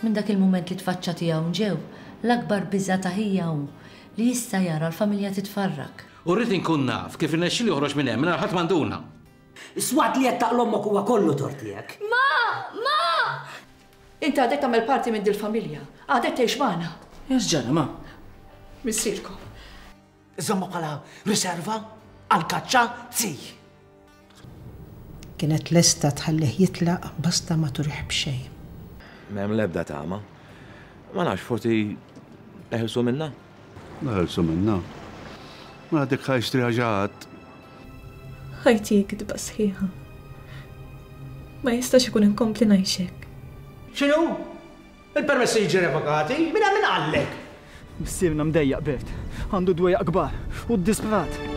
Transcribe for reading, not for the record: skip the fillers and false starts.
minn dak il-mument li tfaċċa tiegħu ġew l-akbar biża' ta' hija hu li jista' jara l-familja titfarrak. U rrid inkun naf kif irnexxieli joħroġ minn hemm mingħajr ħadd m'għanduna. Iswad li qed taqlommok huwa kollu tortijek. Ma! Inti għadek tagħmel parti minn dil-familja, għadek tgħix magħna. Jasġana, ma. Missierkom. Iżommu bħala riserva għal-kaċċa tzij. Kienet lesta tħallih jitlaq basta ma turiħ b'xejn. M'hemm l-ebda tama. Ma nafx forsi neħilsu minna. Neħilsu minna. Ma dik ħajxtri ħaġat. ħajti jikdba sħiħa. Ma jistax ikun inkompli ngħixek. X'inhu? Il-permessi jiġi revokati? Min għallek? Missierna mdejjaq bert. Għandu dwejjaq kbar u d-disprat.